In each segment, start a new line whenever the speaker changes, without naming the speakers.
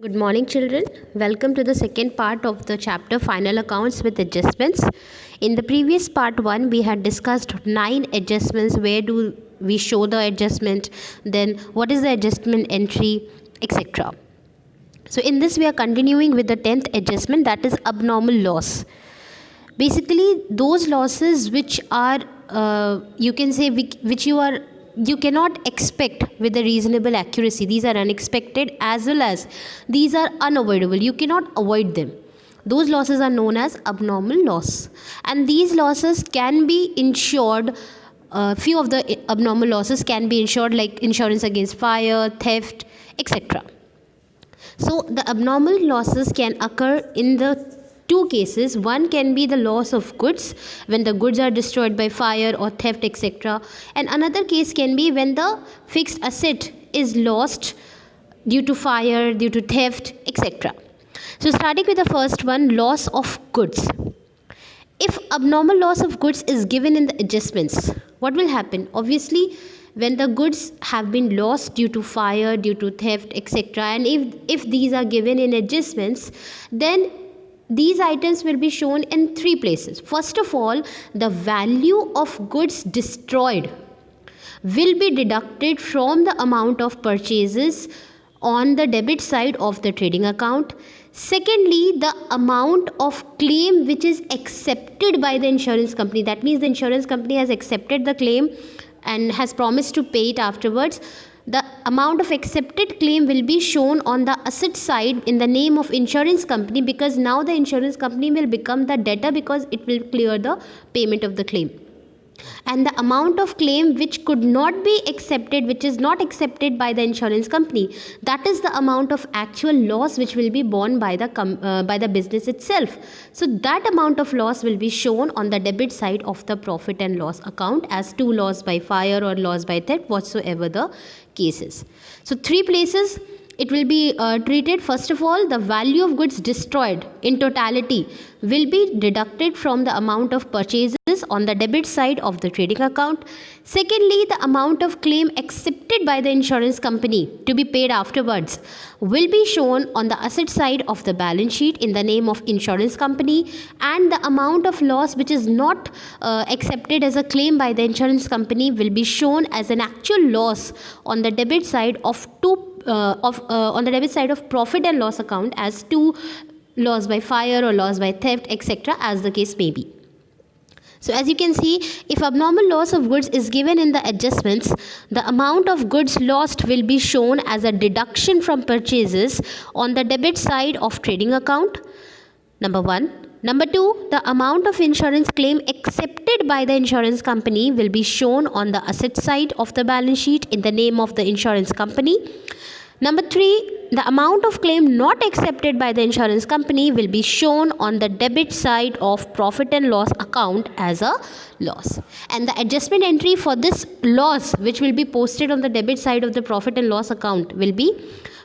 Good morning, children. Welcome to the second part of the chapter Final Accounts with Adjustments. In the previous part 1, we had discussed 9 adjustments. Where do we show the adjustment? Then, what is the adjustment entry, etc. So, in this, we are continuing with the 10th adjustment, that is abnormal loss. Basically, those losses which are, you can say, which you cannot expect with a reasonable accuracy. These are unexpected as well as these are unavoidable. You cannot avoid them. Those losses are known as abnormal loss, and these losses can be insured. Few of the abnormal losses can be insured, like insurance against fire, theft, etc. So the abnormal losses can occur in the two cases. One can be the loss of goods, when the goods are destroyed by fire or theft, etc. And another case can be when the fixed asset is lost due to fire, due to theft, etc. So starting with the first one, loss of goods. If abnormal loss of goods is given in the adjustments, what will happen? Obviously, when the goods have been lost due to fire, due to theft, etc., and if these are given in adjustments, then these items will be shown in three places. First of all, the value of goods destroyed will be deducted from the amount of purchases on the debit side of the trading account. Secondly, the amount of claim which is accepted by the insurance company, that means the insurance company has accepted the claim and has promised to pay it afterwards. The amount of accepted claim will be shown on the asset side in the name of insurance company, because now the insurance company will become the debtor because it will clear the payment of the claim. And the amount of claim which could not be accepted, which is not accepted by the insurance company, that is the amount of actual loss which will be borne by the business itself. So that amount of loss will be shown on the debit side of the profit and loss account as to loss by fire or loss by theft, whatsoever the cases. So three places it will be treated. First of all, the value of goods destroyed in totality will be deducted from the amount of purchases on the debit side of the trading account. Secondly, the amount of claim accepted by the insurance company to be paid afterwards will be shown on the asset side of the balance sheet in the name of insurance company, and the amount of loss which is not accepted as a claim by the insurance company will be shown as an actual loss on the debit side of on the debit side of profit and loss account as to loss by fire or loss by theft, etc., as the case may be. So as you can see, if abnormal loss of goods is given in the adjustments, the amount of goods lost will be shown as a deduction from purchases on the debit side of trading account. Number 1. Number 2, the amount of insurance claim accepted by the insurance company will be shown on the asset side of the balance sheet in the name of the insurance company. Number 3, the amount of claim not accepted by the insurance company will be shown on the debit side of profit and loss account as a loss. And the adjustment entry for this loss, which will be posted on the debit side of the profit and loss account, will be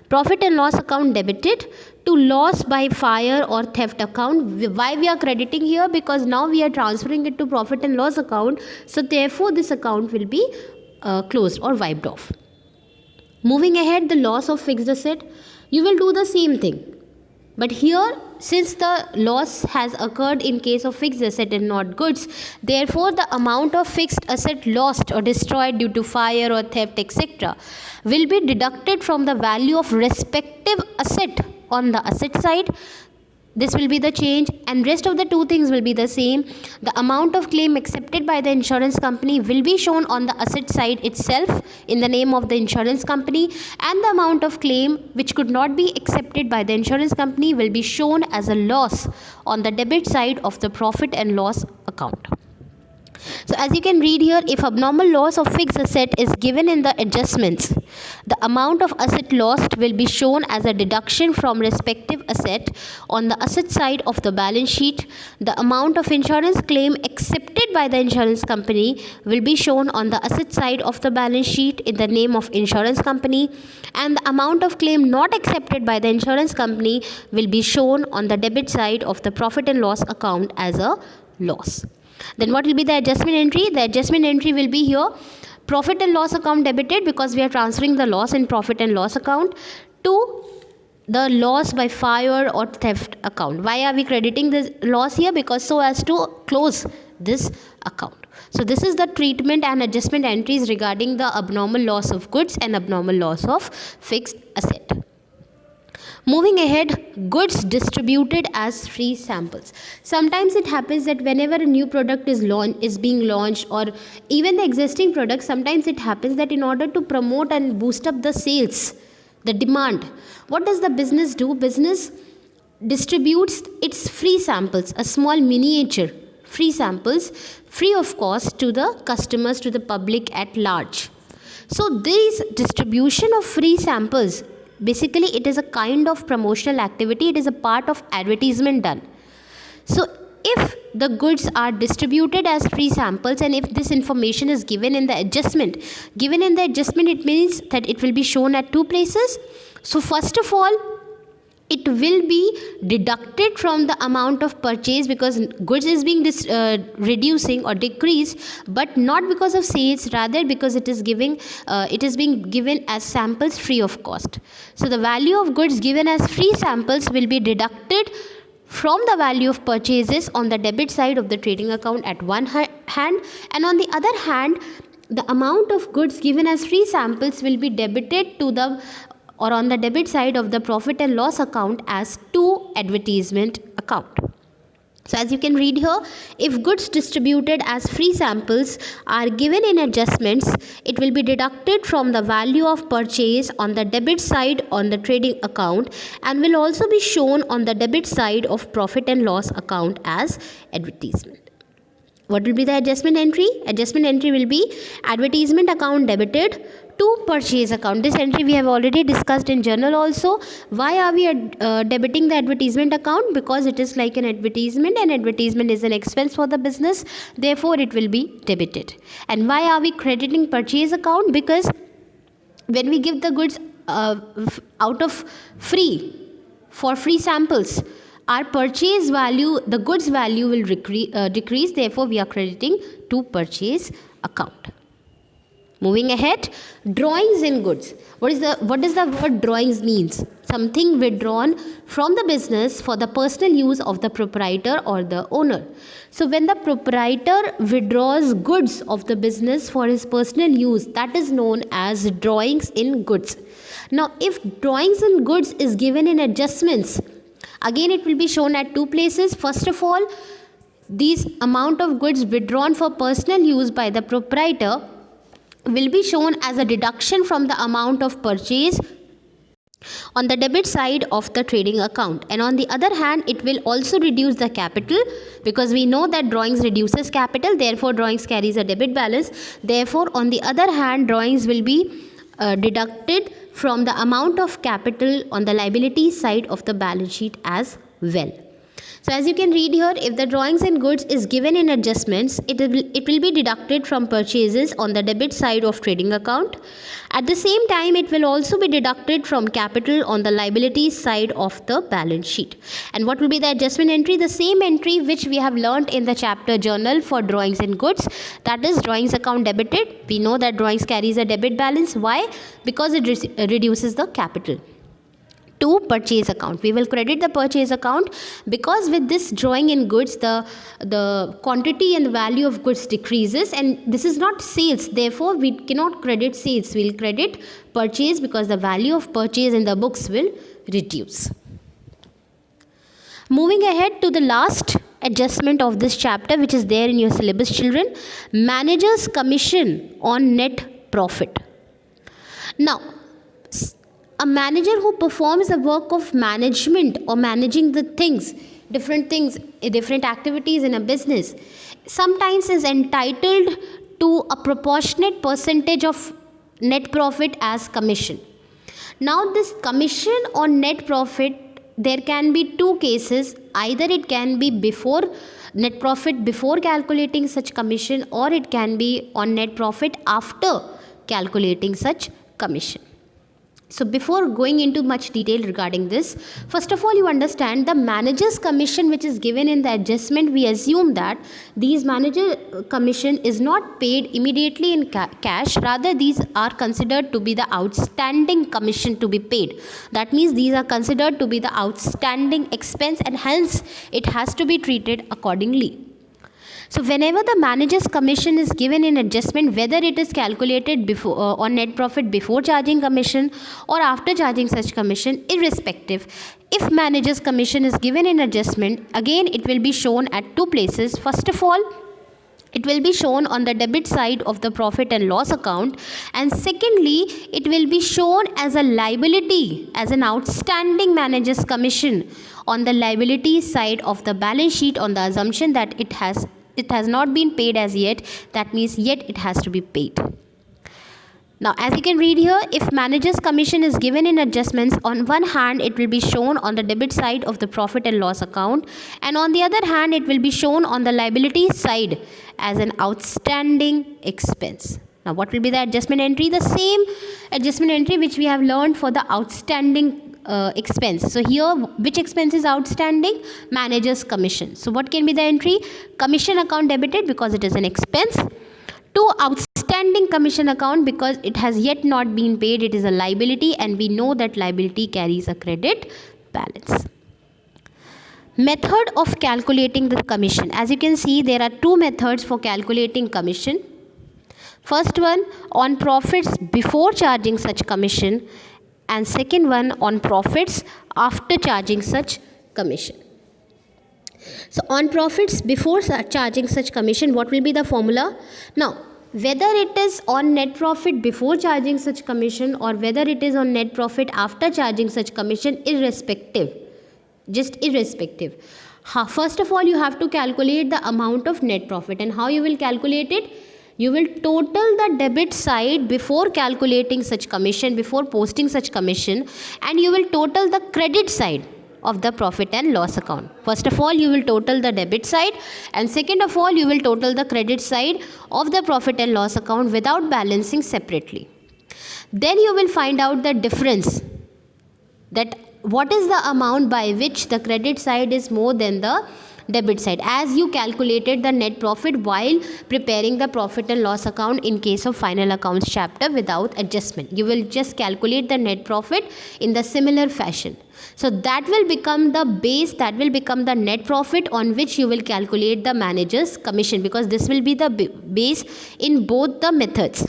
profit and loss account debited to loss by fire or theft account. Why we are crediting here? Because now we are transferring it to profit and loss account. So therefore this account will be closed or wiped off. Moving ahead, the loss of fixed asset, you will do the same thing. But here, since the loss has occurred in case of fixed asset and not goods, therefore the amount of fixed asset lost or destroyed due to fire or theft, etc., will be deducted from the value of respective asset on the asset side. This will be the change, and rest of the two things will be the same. The amount of claim accepted by the insurance company will be shown on the asset side itself in the name of the insurance company, and the amount of claim which could not be accepted by the insurance company will be shown as a loss on the debit side of the profit and loss account. So as you can read here, if abnormal loss of fixed asset is given in the adjustments, the amount of asset lost will be shown as a deduction from respective asset on the asset side of the balance sheet. The amount of insurance claim accepted by the insurance company will be shown on the asset side of the balance sheet in the name of insurance company, and the amount of claim not accepted by the insurance company will be shown on the debit side of the profit and loss account as a loss. Then what will be the adjustment entry? The adjustment entry will be here profit and loss account debited, because we are transferring the loss in profit and loss account, to the loss by fire or theft account. Why are we crediting this loss here? Because so as to close this account. So this is the treatment and adjustment entries regarding the abnormal loss of goods and abnormal loss of fixed asset. Moving ahead, goods distributed as free samples. Sometimes it happens that whenever a new product is being launched, or even the existing product, sometimes it happens that in order to promote and boost up the sales, the demand, what does the business do? Business distributes its free samples, a small miniature free samples, free of cost to the customers, to the public at large. So this distribution of free samples, basically it is a kind of promotional activity. It is a part of advertisement done. So if the goods are distributed as free samples, and if this information is given in the adjustment, it means that it will be shown at two places. So first of all, it will be deducted from the amount of purchase, because goods is being reducing or decreased, but not because of sales, rather because it is being given as samples free of cost. So the value of goods given as free samples will be deducted from the value of purchases on the debit side of the trading account at one hand, and on the other hand, the amount of goods given as free samples will be debited to the, or on the debit side of the profit and loss account as to advertisement account. So as you can read here, if goods distributed as free samples are given in adjustments, it will be deducted from the value of purchase on the debit side on the trading account, and will also be shown on the debit side of profit and loss account as advertisement. What will be the adjustment entry? Adjustment entry will be advertisement account debited to purchase account. This entry we have already discussed in journal also. Why are we debiting the advertisement account? Because it is like an advertisement, and advertisement is an expense for the business, therefore it will be debited. And why are we crediting purchase account? Because when we give the goods out of free, for free samples, our purchase value, the goods value will decrease, therefore we are crediting to purchase account. Moving ahead, drawings in goods. What does the word drawings means? Something withdrawn from the business for the personal use of the proprietor or the owner. So when the proprietor withdraws goods of the business for his personal use, that is known as drawings in goods. Now if drawings in goods is given in adjustments, again it will be shown at two places. First of all, these amount of goods withdrawn for personal use by the proprietor will be shown as a deduction from the amount of purchase on the debit side of the trading account. And on the other hand, it will also reduce the capital, because we know that drawings reduces capital, therefore drawings carries a debit balance. Therefore on the other hand, drawings will be deducted from the amount of capital on the liability side of the balance sheet as well. So as you can read here, if the drawings in goods is given in adjustments, it will be deducted from purchases on the debit side of trading account. At the same time, it will also be deducted from capital on the liability side of the balance sheet. And what will be the adjustment entry? The same entry which we have learnt in the chapter journal for drawings in goods, that is drawings account debited. We know that drawings carries a debit balance. Why? Because it reduces the capital. To purchase account, we will credit the purchase account, because with this drawing in goods, the quantity and the value of goods decreases, and this is not sales, therefore we cannot credit sales. We will credit purchase, because the value of purchase in the books will reduce. Moving ahead to the last adjustment of this chapter, which is there in your syllabus, children, manager's commission on net profit. Now a manager who performs the work of management or managing the things, different activities in a business, sometimes is entitled to a proportionate percentage of net profit as commission. Now this commission on net profit, there can be two cases. Either it can be before net profit, before calculating such commission, or it can be on net profit after calculating such commission. So before going into much detail regarding this, first of all, you understand the manager's commission which is given in the adjustment. We assume that these manager commission is not paid immediately in cash. Rather, these are considered to be the outstanding commission to be paid. That means these are considered to be the outstanding expense, and hence it has to be treated accordingly. So whenever the manager's commission is given in adjustment, whether it is calculated before on net profit before charging commission or after charging such commission, irrespective, if manager's commission is given in adjustment, again it will be shown at two places. First of all, it will be shown on the debit side of the profit and loss account, and secondly, it will be shown as a liability, as an outstanding manager's commission on the liability side of the balance sheet, on the assumption that it has not been paid as yet. That means yet it has to be paid. Now, as you can read here, if manager's commission is given in adjustments, on one hand it will be shown on the debit side of the profit and loss account, and on the other hand it will be shown on the liability side as an outstanding expense. Now, what will be the adjustment entry? The same adjustment entry which we have learned for the outstanding expense. So here, which expense is outstanding? Manager's commission. So what can be the entry? Commission account debited because it is an expense, to outstanding commission account because it has yet not been paid. It is a liability, and we know that liability carries a credit balance. Method of calculating the commission. As you can see, there are two methods for calculating commission. First one, on profits before charging such commission, and second one on profits after charging such commission. So on profits before charging such commission, what will be the formula? Now, whether it is on net profit before charging such commission or whether it is on net profit after charging such commission, irrespective, just irrespective. First of all, you have to calculate the amount of net profit, and how you will calculate it? You will total the debit side before calculating such commission, before posting such commission, and you will total the credit side of the profit and loss account. First of all, you will total the debit side, and second of all, you will total the credit side of the profit and loss account without balancing separately. Then you will find out the difference, that what is the amount by which the credit side is more than the debit side, as you calculated the net profit while preparing the profit and loss account in case of final accounts chapter without adjustment. You will just calculate the net profit in the similar fashion. So that will become the base, that will become the net profit on which you will calculate the manager's commission, because this will be the base in both the methods.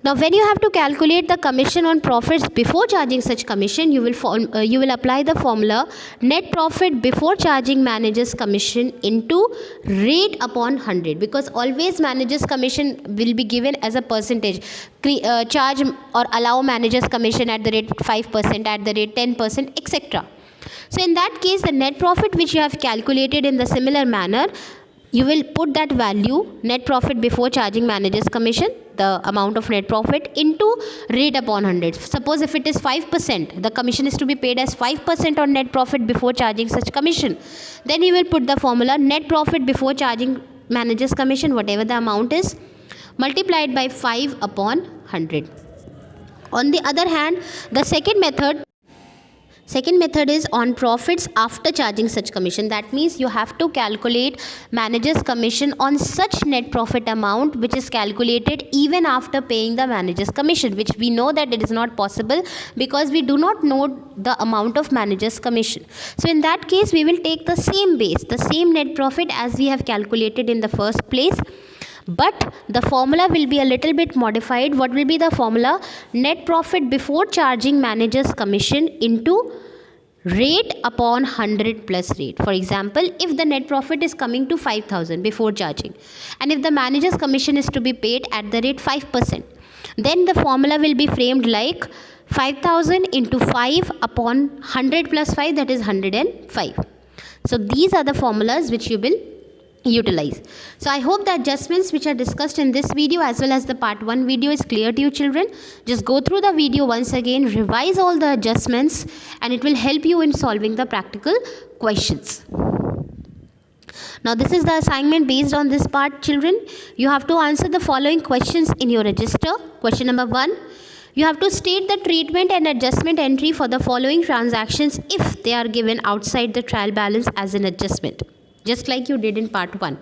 Now, when you have to calculate the commission on profits before charging such commission, you will apply the formula net profit before charging manager's commission into rate upon 100, because always manager's commission will be given as a percentage. Charge or allow manager's commission at the rate 5%, at the rate 10%, etc. So in that case, the net profit which you have calculated in the similar manner, you will put that value, net profit before charging manager's commission, the amount of net profit, into rate upon 100. Suppose if it is 5%, the commission is to be paid as 5% on net profit before charging such commission. Then you will put the formula net profit before charging manager's commission, whatever the amount is, multiplied by 5 upon 100. On the other hand, the second method is on profits after charging such commission. That means you have to calculate manager's commission on such net profit amount which is calculated even after paying the manager's commission, which we know that it is not possible because we do not know the amount of manager's commission. So in that case, we will take the same base, the same net profit as we have calculated in the first place, but the formula will be a little bit modified. What will be the formula? Net profit before charging manager's commission into rate upon 100 plus rate. For example, if the net profit is coming to 5,000 before charging, and if the manager's commission is to be paid at the rate 5%, then the formula will be framed like 5,000 into 5 upon 100 plus 5, that is 105. So these are the formulas which you will utilize. So I hope the adjustments which are discussed in this video as well as the part 1 video is clear to you, children. Just go through the video once again, revise all the adjustments, and it will help you in solving the practical questions. Now this is the assignment based on this part, children. You have to answer the following questions in your register. Question number 1. You have to state the treatment and adjustment entry for the following transactions if they are given outside the trial balance as an adjustment, just like you did in part 1.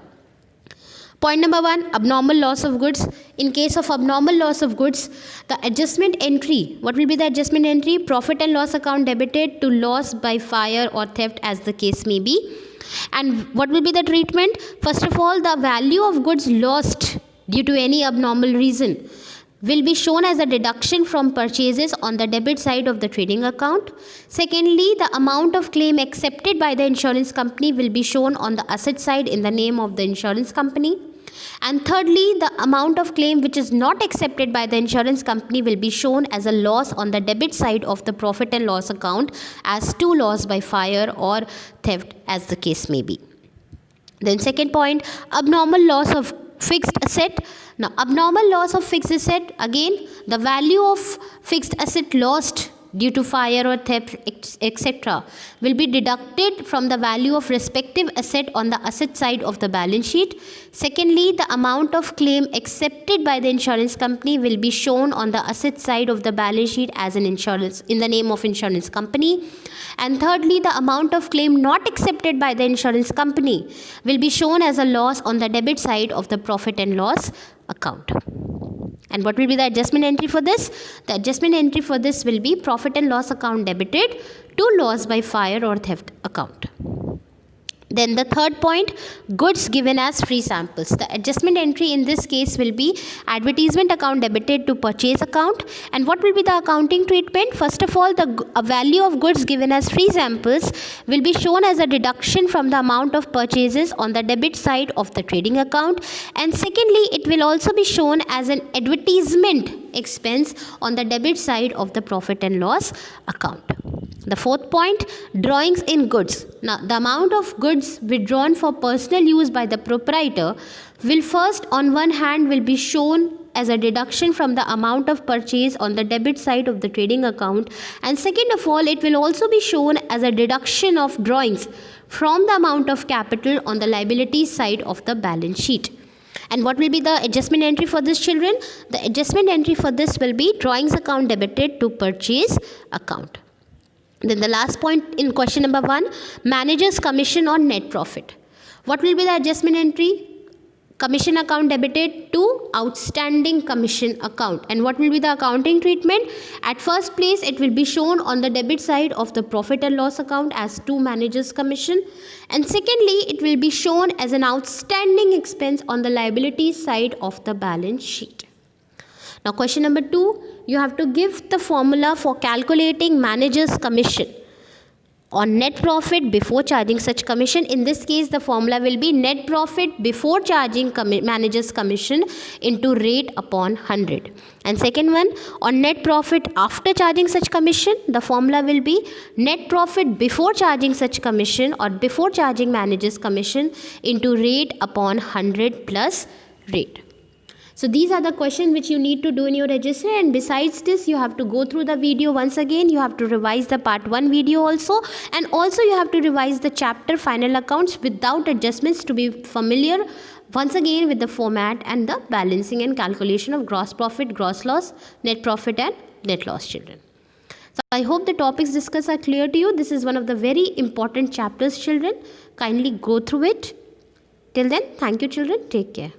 Point number 1, abnormal loss of goods. In case of abnormal loss of goods, the adjustment entry, what will be the adjustment entry? Profit and loss account debited to loss by fire or theft as the case may be. And what will be the treatment? First of all, the value of goods lost due to any abnormal reason will be shown as a deduction from purchases on the debit side of the trading account. Secondly, the amount of claim accepted by the insurance company will be shown on the asset side in the name of the insurance company. And thirdly, the amount of claim which is not accepted by the insurance company will be shown as a loss on the debit side of the profit and loss account as to loss by fire or theft as the case may be. Then second point, abnormal loss of fixed asset. Now, abnormal loss of fixed asset, again, the value of fixed asset lost due to fire or theft, etc., will be deducted from the value of respective asset on the asset side of the balance sheet. Secondly, the amount of claim accepted by the insurance company will be shown on the asset side of the balance sheet as an insurance in the name of insurance company. And thirdly, the amount of claim not accepted by the insurance company will be shown as a loss on the debit side of the profit and loss account. And what will be the adjustment entry for this? The adjustment entry for this will be profit and loss account debited to loss by fire or theft account. Then the third point, goods given as free samples. The adjustment entry in this case will be advertisement account debited to purchase account. And what will be the accounting treatment? First of all, the value of goods given as free samples will be shown as a deduction from the amount of purchases on the debit side of the trading account. And secondly, it will also be shown as an advertisement expense on the debit side of the profit and loss account. The fourth point, drawings in goods. Now, the amount of goods withdrawn for personal use by the proprietor will first, on one hand, will be shown as a deduction from the amount of purchase on the debit side of the trading account. And second of all, it will also be shown as a deduction of drawings from the amount of capital on the liabilities side of the balance sheet. And what will be the adjustment entry for this, children? The adjustment entry for this will be drawings account debited to purchase account. Then the last point in question number 1, manager's commission on net profit. What will be the adjustment entry? Commission account debited to outstanding commission account. And what will be the accounting treatment? At first place, it will be shown on the debit side of the profit and loss account as to manager's commission. And secondly, it will be shown as an outstanding expense on the liabilities side of the balance sheet. Now, question number 2, you have to give the formula for calculating manager's commission on net profit before charging such commission. In this case, the formula will be net profit before charging manager's commission into rate upon 100. And second one, on net profit after charging such commission, the formula will be net profit before charging such commission or before charging manager's commission into rate upon 100 plus rate. So these are the questions which you need to do in your register, and besides this you have to go through the video once again. You have to revise the part 1 video also, and also you have to revise the chapter final accounts without adjustments to be familiar once again with the format and the balancing and calculation of gross profit, gross loss, net profit and net loss, children. So I hope the topics discussed are clear to you. This is one of the very important chapters, children. Kindly go through it. Till then, thank you, children. Take care.